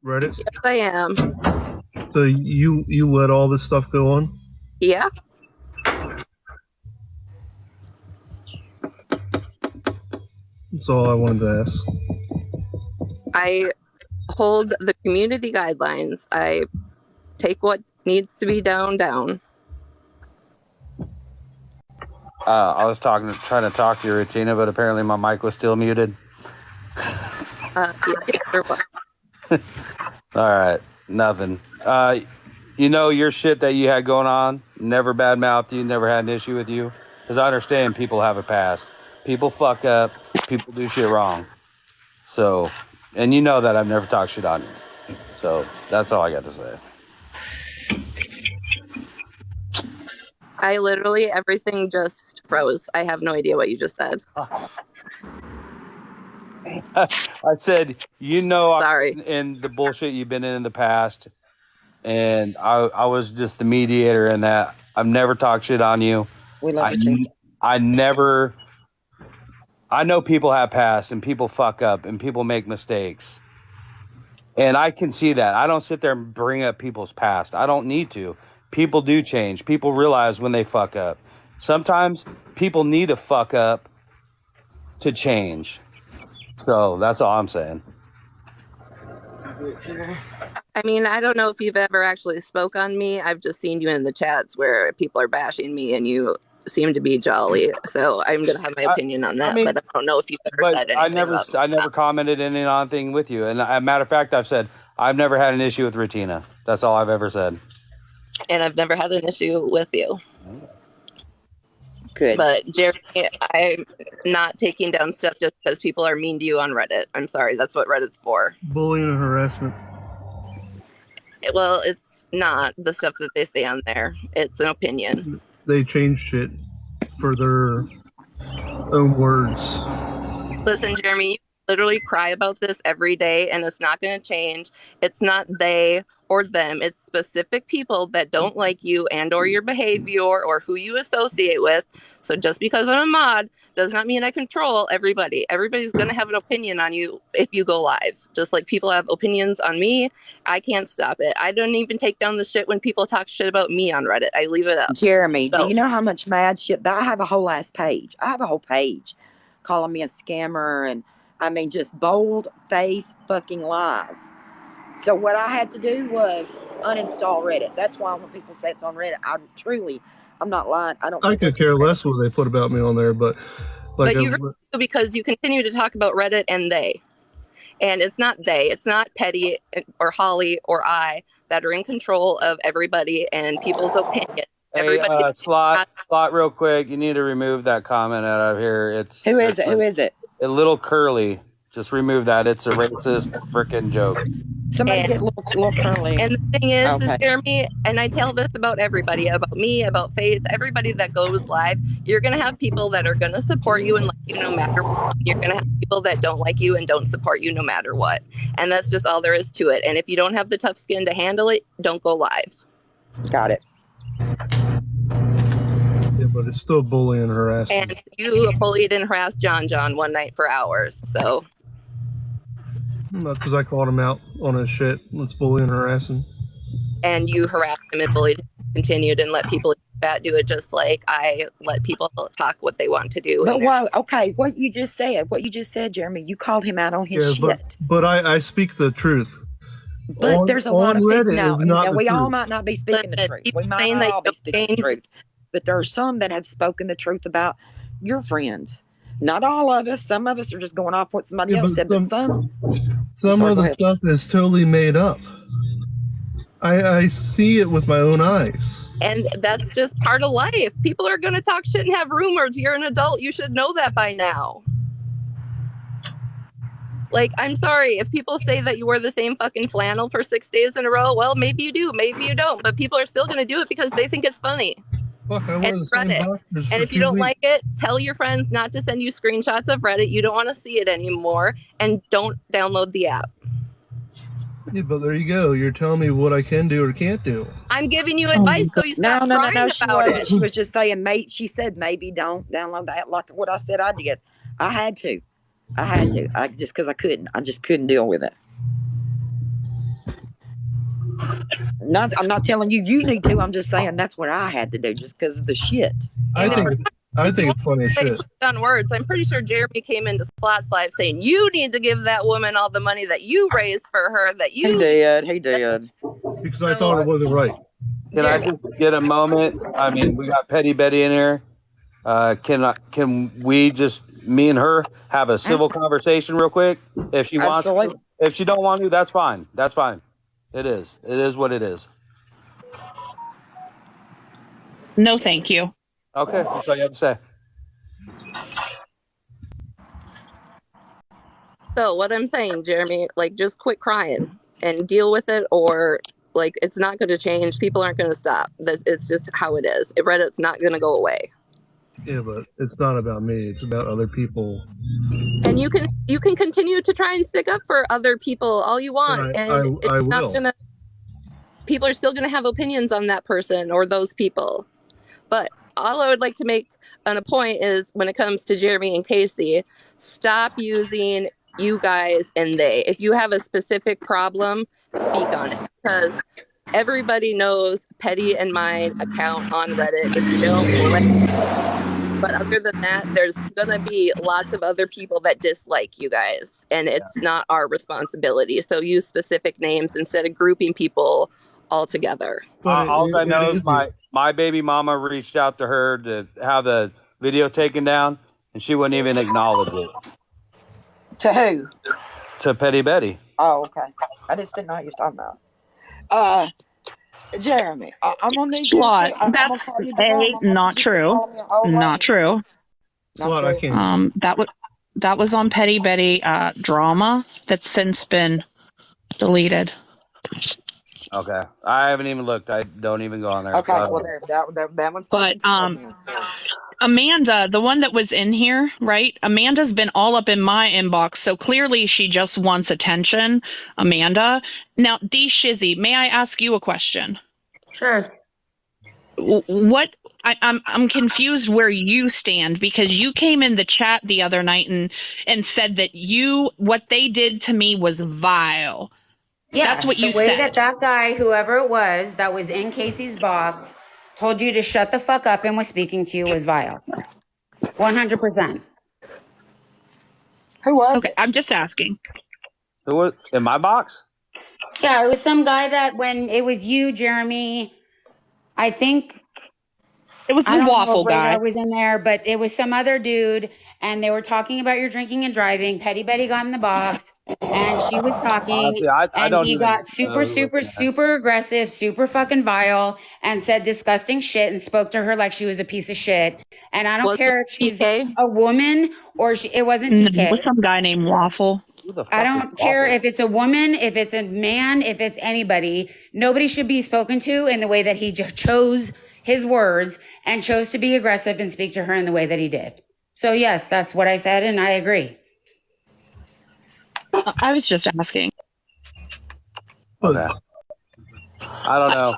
Reddit? Yes, I am. So you let all this stuff go on? Yeah. That's all I wanted to ask. I hold the community guidelines. I take what needs to be down. I was trying to talk to you, Retuna, but apparently my mic was still muted. Yeah, there was. All right, nothing. Your shit that you had going on, never badmouthed you, never had an issue with you. Because I understand people have a past. People fuck up. People do shit wrong. So, and you know that I've never talked shit on you. So, that's all I got to say. I literally, everything just froze. I have no idea what you just said. I said, Sorry. in the bullshit you've been in the past. And I was just the mediator in that. I've never talked shit on you. We love you too. I never. I know people have past and people fuck up and people make mistakes. And I can see that. I don't sit there and bring up people's past. I don't need to. People do change. People realize when they fuck up. Sometimes people need to fuck up to change. So that's all I'm saying. I mean, I don't know if you've ever actually spoke on me. I've just seen you in the chats where people are bashing me and you seem to be jolly. So I'm going to have my opinion on that, but I don't know if you've ever said anything I never commented anything with you. And as a matter of fact, I've said I've never had an issue with Retuna. That's all I've ever said. And I've never had an issue with you. Good. But Jeremy, I'm not taking down stuff just because people are mean to you on Reddit. I'm sorry, that's what Reddit's for. Bullying and harassment. Well, it's not the stuff that they say on there. It's an opinion. They change shit for their own words. Listen, Jeremy, you literally cry about this every day and it's not going to change. It's not they or them. It's specific people that don't like you and or your behavior or who you associate with. So just because I'm a mod does not mean I control everybody. Everybody's going to have an opinion on you if you go live. Just like people have opinions on me, I can't stop it. I don't even take down the shit when people talk shit about me on Reddit. I leave it up. Jeremy, do you know how much mad shit? I have a whole ass page. I have a whole page calling me a scammer and I mean just bold face fucking lies. So what I had to do was uninstall Reddit. That's why when people say it's on Reddit, I'm not lying. I could care less what they put about me on there, but like, but because you continue to talk about Reddit and they. And it's not they, it's not Petty or Holly or I that are in control of everybody and people's opinion. Hey, slot real quick. You need to remove that comment out of here. Who is it? A little curly. Just remove that. It's a racist freaking joke. Somebody get a little curly. And the thing is Jeremy, and I tell this about everybody, about me, about Faith, everybody that goes live, you're going to have people that are going to support you and like you no matter what. You're going to have people that don't like you and don't support you no matter what. And that's just all there is to it. And if you don't have the tough skin to handle it, don't go live. Got it. Yeah, but it's still bullying and harassment. And you bullied and harassed John one night for hours, so... Not because I called him out on his shit. Let's bully and harassing. And you harassed him and bullied him, continued and let people do it just like I let people talk what they want to do. But what you just said, Jeremy, you called him out on his shit. But I speak the truth. But there's a lot of people now. We all might not be speaking the truth. We might not all be speaking the truth. But there are some that have spoken the truth about your friends. Not all of us. Some of us are just going off what somebody else said. But some of the stuff is totally made up. I see it with my own eyes. And that's just part of life. People are going to talk shit and have rumors. You're an adult. You should know that by now. Like, I'm sorry. If people say that you wear the same fucking flannel for 6 days in a row, well, maybe you do. Maybe you don't. But people are still going to do it because they think it's funny. And Reddit. And if you don't like it, tell your friends not to send you screenshots of Reddit. You don't want to see it anymore. And don't download the app. Yeah, but there you go. You're telling me what I can do or can't do. I'm giving you advice so you stop crying about it. She was just saying, mate, she said maybe don't download that. Like what I said I did. I had to. Just because I couldn't. I just couldn't deal with it. I'm not telling you need to. I'm just saying that's what I had to do just because of the shit. I think it's funny as shit. On words, I'm pretty sure Jeremy came into Slot's live saying, you need to give that woman all the money that you raised for her, that you... He did. Because I thought it wasn't right. Can I just get a moment? I mean, we got Petty Betty in here. Can we just, me and her, have a civil conversation real quick? If she wants to. If she don't want to, that's fine. That's fine. It is what it is. No, thank you. Okay, that's all you have to say. So what I'm saying, Jeremy, like, just quit crying and deal with it, or like, it's not going to change. People aren't going to stop. It's just how it is. Reddit's not going to go away. Yeah, but it's not about me. It's about other people. And you can continue to try and stick up for other people all you want, and it's not gonna. People are still gonna have opinions on that person or those people. But all I would like to make on a point is, when it comes to Jeremy and Casey, stop using you guys and they. If you have a specific problem, speak on it, because everybody knows Petty and mine account on Reddit. If you don't, but other than that, there's gonna be lots of other people that dislike you guys, and it's not our responsibility. So use specific names instead of grouping people all together. All I know is my baby mama reached out to her to have the video taken down, and she wouldn't even acknowledge it. To who? To Petty Betty. Oh, okay. I just didn't know what you were talking about. Jeremy, I'm gonna need Slot. That's not true. Not true. Slot, I can't. That was on Petty Betty drama that's since been deleted. Okay, I haven't even looked. I don't even go on there. Okay, well, that one's. But Amanda, the one that was in here, right? Amanda's been all up in my inbox, so clearly she just wants attention. Amanda. Now, D Shizzy, may I ask you a question? Sure. What I'm confused where you stand, because you came in the chat the other night and said that what they did to me was vile. Yeah, that's what you said. The way that guy, whoever it was that was in Casey's box, told you to shut the fuck up and was speaking to you was vile. 100%. Who was? Okay, I'm just asking. Who was in my box? Yeah, it was some guy that, when it was you, Jeremy, I think it was the waffle guy. I was in there, but it was some other dude, and they were talking about your drinking and driving. Petty Betty got in the box, and she was talking, honestly, I don't he got super aggressive, super fucking vile, and said disgusting shit, and spoke to her like she was a piece of shit. And I don't care if she's a woman or it wasn't TK. It was some guy named Waffle. I don't care if it's a woman, if it's a man, if it's anybody. Nobody should be spoken to in the way that he chose his words and chose to be aggressive and speak to her in the way that he did. So yes, that's what I said, and I agree. I was just asking. Okay. I don't know.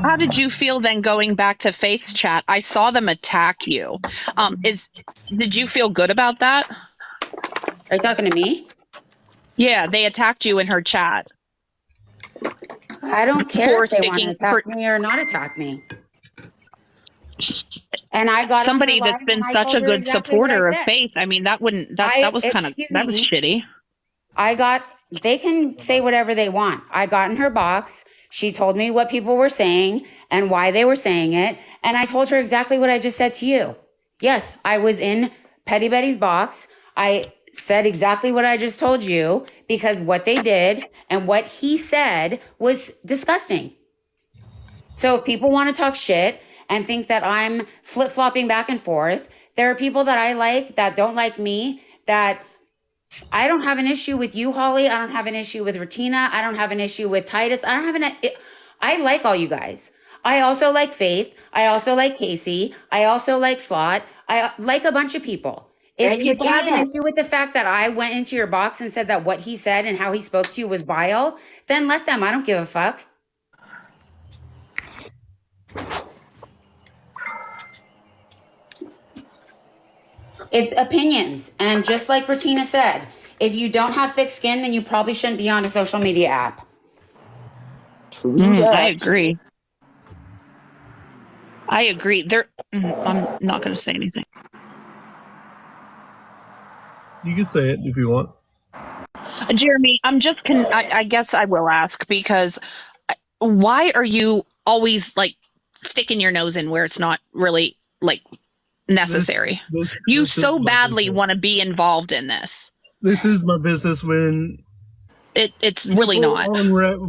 How did you feel then going back to face chat? I saw them attack you. Did you feel good about that? Are you talking to me? Yeah, they attacked you in her chat. I don't care if they want to attack me or not attack me. And I got somebody that's been such a good supporter of Faith. I mean, that was shitty. They can say whatever they want. I got in her box. She told me what people were saying and why they were saying it. And I told her exactly what I just said to you. Yes, I was in Petty Betty's box. I said exactly what I just told you, because what they did and what he said was disgusting. So if people want to talk shit and think that I'm flip-flopping back and forth, there are people that I like that don't like me, that I don't have an issue with you, Holly. I don't have an issue with Retuna. I don't have an issue with Titus. I like all you guys. I also like Faith. I also like Casey. I also like Slot. I like a bunch of people. If people have an issue with the fact that I went into your box and said that what he said and how he spoke to you was vile, then let them. I don't give a fuck. It's opinions. And just like Retuna said, if you don't have thick skin, then you probably shouldn't be on a social media app. True that. I agree. I agree. I'm not going to say anything. You can say it if you want. Jeremy, I guess I will ask, because why are you always like sticking your nose in where it's not really like necessary? You This so is my badly business. want to be involved in this. This is my business. When It's really not.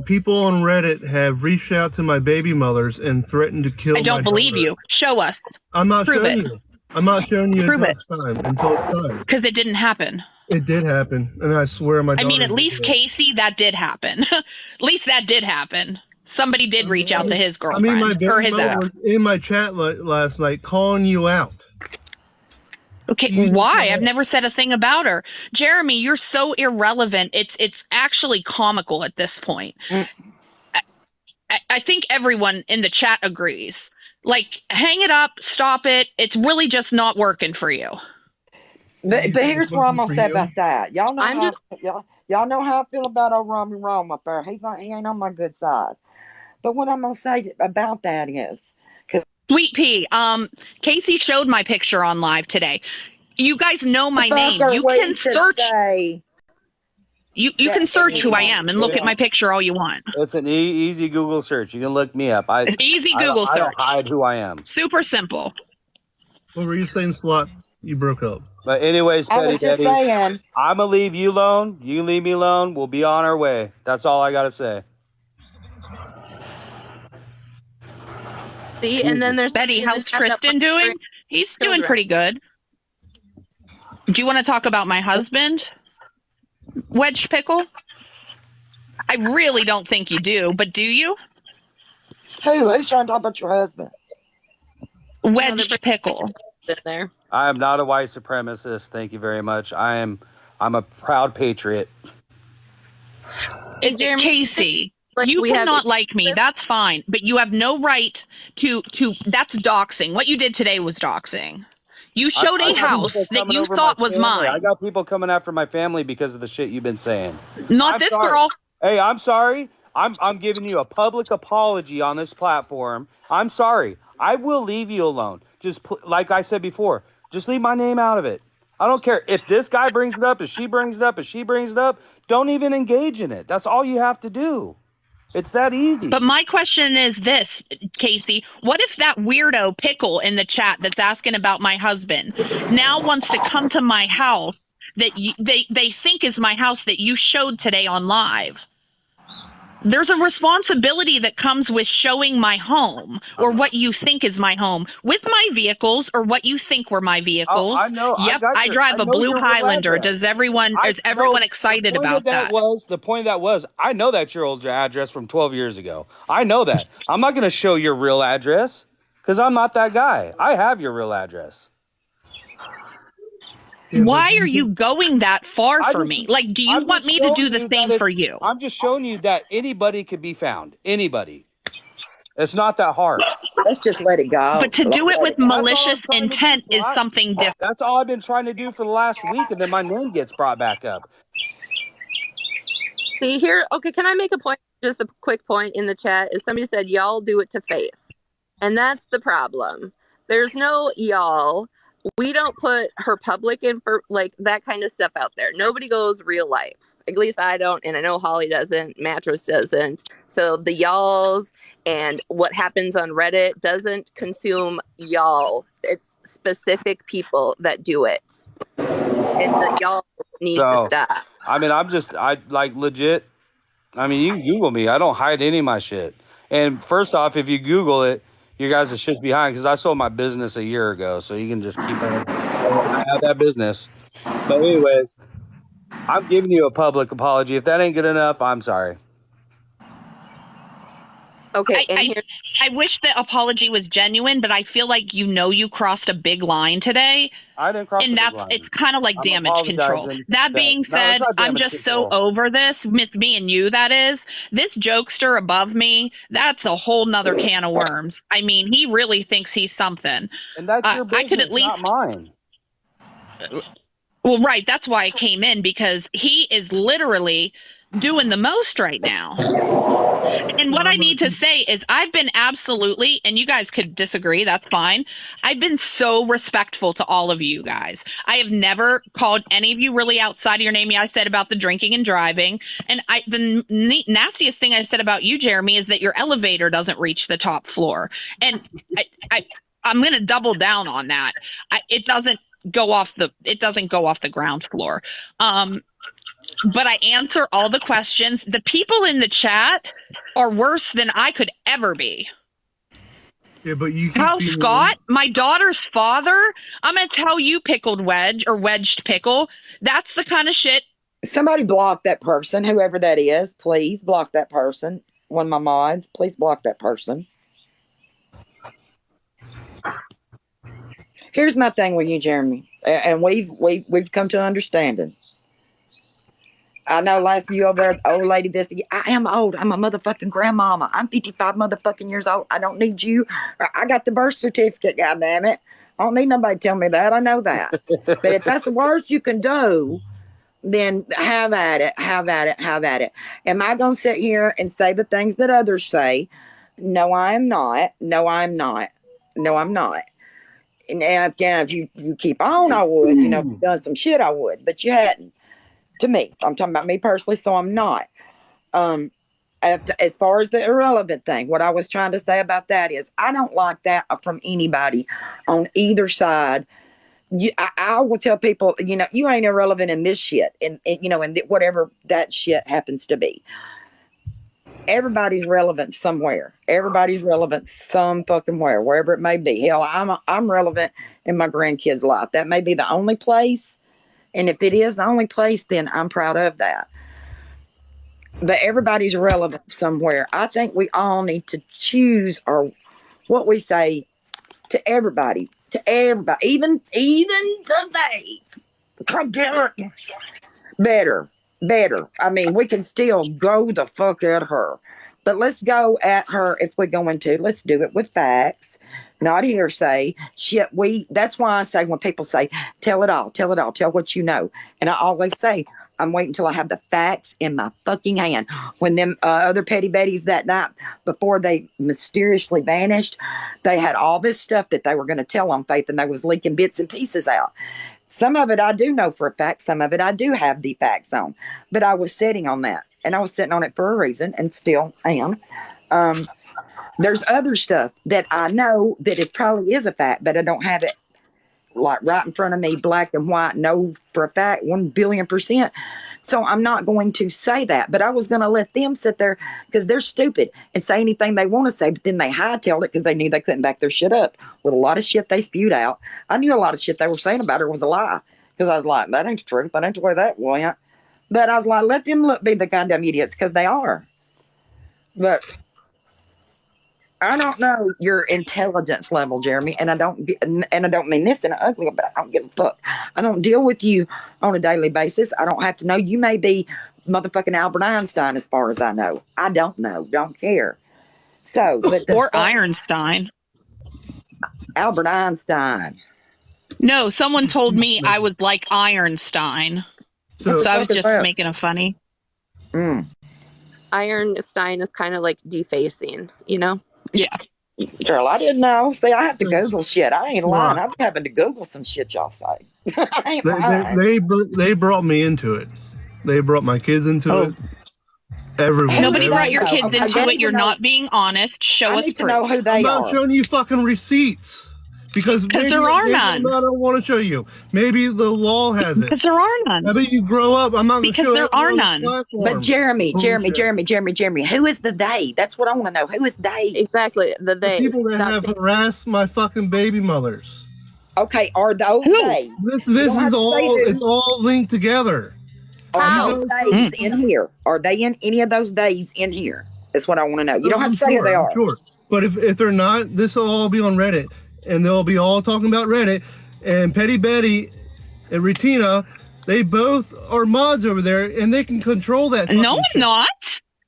People on Reddit have reached out to my baby mothers and threatened to kill. I don't my believe daughter. you. Show us. I'm not Prove showing it. you. I'm not showing you Prove until it. it's time. Until it's time. Because it didn't happen. It did happen, and I swear my daughter. I mean, at least Casey, that did happen. At least that did happen. Somebody did reach out to his girlfriend my or baby his mother ex. was in my chat last night calling you out. Okay, why? I've never said a thing about her. Jeremy, you're so irrelevant. It's actually comical at this point. I think everyone in the chat agrees. Like, hang it up, stop it. It's really just not working for you. But here's what I'm gonna say about that. Y'all know I'm how just- y'all know how I feel about old Romy Rome up there. He ain't on my good side. But what I'm gonna say about that is, Sweet Pea, Casey showed my picture on live today. You guys know my name. You can search. You can search who I am and look at my picture all you want. It's an easy Google search. You can look me up. Easy Google search. I don't hide who I am. Super simple. What were you saying, Slot? You broke up. But anyways, I was just saying, I'm gonna leave you alone. You leave me alone. We'll be on our way. That's all I gotta say. See, and then there's Betty. How's Tristan doing? He's doing pretty good. Do you want to talk about my husband, Wedge Pickle? I really don't think you do, but do you? Who's trying to talk about your husband? Wedge Pickle. There. I am not a white supremacist. Thank you very much. I'm a proud patriot. Hey, Jeremy, Casey, you cannot like me. That's fine, but you have no right to. That's doxing. What you did today was doxing. You showed a house that you thought was mine. I got people coming after my family because of the shit you've been saying. Not this girl. Hey, I'm sorry. I'm giving you a public apology on this platform. I'm sorry. I will leave you alone. Just like I said before, just leave my name out of it. I don't care if this guy brings it up, if she brings it up, if she brings it up. Don't even engage in it. That's all you have to do. It's that easy. But my question is this, Casey. What if that weirdo Pickle in the chat that's asking about my husband now wants to come to my house that they think is my house that you showed today on live? There's a responsibility that comes with showing my home or what you think is my home with my vehicles or what you think were my vehicles. I know. Yep, I drive a blue Highlander. Is everyone excited about that? The point of that was, I know that's your old address from 12 years ago. I know that. I'm not going to show your real address because I'm not that guy. I have your real address. Why are you going that far for me? Like, do you want me to do the same for you? I'm just showing you that anybody could be found. Anybody. It's not that hard. Let's just let it go. But to do it with malicious intent is something different. That's all I've been trying to do for the last week, and then my name gets brought back up. See here, okay, can I make a point? Just a quick point in the chat is somebody said y'all do it to Faith. And that's the problem. There's no y'all. We don't put her public info, like that kind of stuff out there. Nobody goes real life. At least I don't, and I know Holly doesn't, Mattress doesn't. So the y'alls and what happens on Reddit doesn't consume y'all. It's specific people that do it. And the y'all need to stop. I mean, I like legit. I mean, you Google me. I don't hide any of my shit. And first off, if you Google it, you guys are shit behind because I sold my business a year ago. So you can just keep it. I have that business. But anyways, I'm giving you a public apology. If that ain't good enough, I'm sorry. Okay. I wish the apology was genuine, but I feel like you crossed a big line today. I didn't cross and a big line. It's kind of like damage control. That being said, I'm just so over this with me and you. That is this jokester above me. That's a whole nother can of worms. I mean, he really thinks he's something. And that's your business, I could at least not mine. Well, right. That's why I came in, because he is literally doing the most right now. And what I need to say is I've been absolutely, and you guys could disagree, that's fine. I've been so respectful to all of you guys. I have never called any of you really outside of your name. Yeah, I said about the drinking and driving. And the nastiest thing I said about you, Jeremy, is that your elevator doesn't reach the top floor. And I'm going to double down on that. It doesn't go off the ground floor. But I answer all the questions. The people in the chat are worse than I could ever be. Yeah, but you How Scott, my daughter's father, I'm going to tell you, pickled wedge or wedged pickle, that's the kind of shit. Somebody block that person, whoever that is. Please block that person. One of my mods, please block that person. Here's my thing with you, Jeremy, and we've come to an understanding. I know last you over there, old lady, this, I am old. I'm a motherfucking grandmama. I'm 55 motherfucking years old. I don't need you. I got the birth certificate, goddammit. I don't need nobody to tell me that. I know that. But if that's the worst you can do, then have at it. Have at it. Have at it. Am I going to sit here and say the things that others say? No, I am not. No, I'm not. No, I'm not. And again, if you keep on, I would. You know, if you've done some shit, I would. But you hadn't. To me, I'm talking about me personally, so I'm not. As far as the irrelevant thing, what I was trying to say about that is I don't like that from anybody on either side. I will tell people, you know, you ain't irrelevant in this shit, and you know, and whatever that shit happens to be. Everybody's relevant somewhere. Everybody's relevant some fucking where, wherever it may be. Hell, I'm relevant in my grandkids' life. That may be the only place. And if it is the only place, then I'm proud of that. But everybody's relevant somewhere. I think we all need to choose what we say to everybody, even today. Better. I mean, we can still go the fuck at her. But let's go at her if we're going to. Let's do it with facts. Not hearsay. Shit, that's why I say when people say, tell it all, tell what you know. And I always say, I'm waiting until I have the facts in my fucking hand. When them other petty betties that night, before they mysteriously vanished, they had all this stuff that they were going to tell on Faith, and they was leaking bits and pieces out. Some of it I do know for a fact. Some of it I do have the facts on. But I was sitting on that. And I was sitting on it for a reason, and still am. There's other stuff that I know that it probably is a fact, but I don't have it like right in front of me, black and white, know for a fact, 1,000,000,000%. So I'm not going to say that, but I was going to let them sit there because they're stupid and say anything they want to say, but then they hightailed it because they knew they couldn't back their shit up with a lot of shit they spewed out. I knew a lot of shit they were saying about her was a lie because I was like, that ain't the truth. That ain't the way that went. But I was like, let them be the goddamn idiots because they are. But I don't know your intelligence level, Jeremy, and I don't mean this in an ugly way, but I don't give a fuck. I don't deal with you on a daily basis. I don't have to know. You may be motherfucking Albert Einstein as far as I know. I don't know. Don't care. So, but or Ironstein. Albert Einstein. No, someone told me I was like Ironstein. So I was just making a funny. Ironstein is kind of like defacing, you know? Yeah. Girl, I didn't know. See, I have to Google shit. I ain't lying. I'm having to Google some shit y'all say. I ain't lying. They brought me into it. They brought my kids into it. Everyone. Nobody brought your kids into it. You're not being honest. Show us proof. To know who they I'm not showing you fucking receipts. Because there are none. I don't want to show you. Maybe the law has it. Because there are none. Maybe you grow up. I'm not going to show you. Because there are none. But Jeremy, who is the they? That's what I want to know. Who is they? Exactly, the they. The people that have harassed my fucking baby mothers. Okay, are those they? This is all. It's all linked together. Are those days in here? Are they in any of those days in here? That's what I want to know. You don't have to say who they are. Sure, but if they're not, this will all be on Reddit. And they'll be all talking about Reddit. And Petty Betty and Retuna, they both are mods over there, and they can control that. No, I'm not.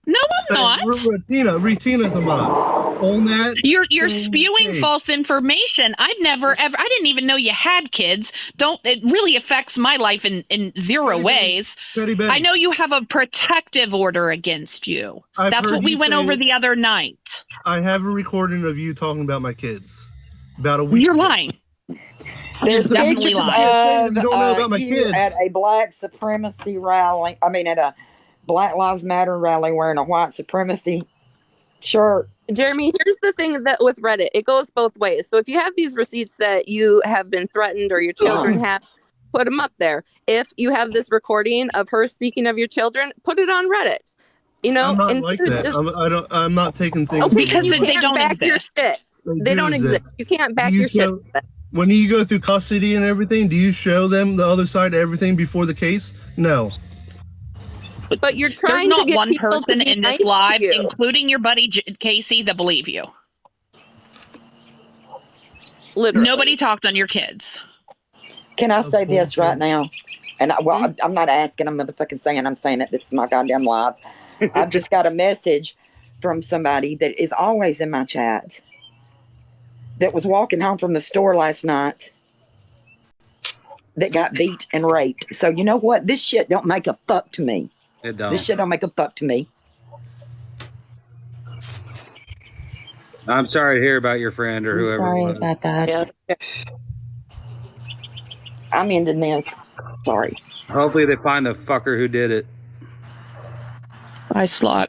No, I'm not. Retina's a mod. on that. You're same spewing page. false information. I've never ever. I didn't even know you had kids. It really affects my life in zero Petty ways. Petty Betty. I know you have a protective order against you. I've That's heard what we you went say over it. the other night. I have a recording of you talking about my kids about a week You're ago. lying. There's definitely pictures lying. of You don't know about my you kids. at a black supremacy rally. I mean, at a Black Lives Matter rally wearing a white supremacy shirt. Jeremy, here's the thing that with Reddit, it goes both ways. So if you have these receipts that you have been threatened or your children have, put them up there. If you have this recording of her speaking of your children, put it on Reddit. You know, I'm not instead like of that. just I'm not taking things. okay, Because then you they can't don't back your exist. shit. They do don't exist. You can't back your shit. When you go through custody and everything, do you show them the other side of everything before the case? No. But you're There's trying to not get one people to person be in nice this live, to you. including your buddy Casey, that believe you. Literally. Nobody talked on your kids. Can I say this right now? And I'm not asking, I'm motherfucking saying, I'm saying it. This is my goddamn live. I've just got a message from somebody that is always in my chat that was walking home from the store last night that got beat and raped. So you know what? This shit don't make a fuck to me. It don't. This shit don't make a fuck to me. I'm sorry to hear about your friend or whoever. Sorry it was. about that. Yeah. I'm ending this. Sorry. Hopefully they find the fucker who did it. Bye, slut.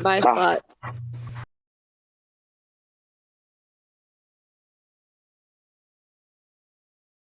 Bye, Spot.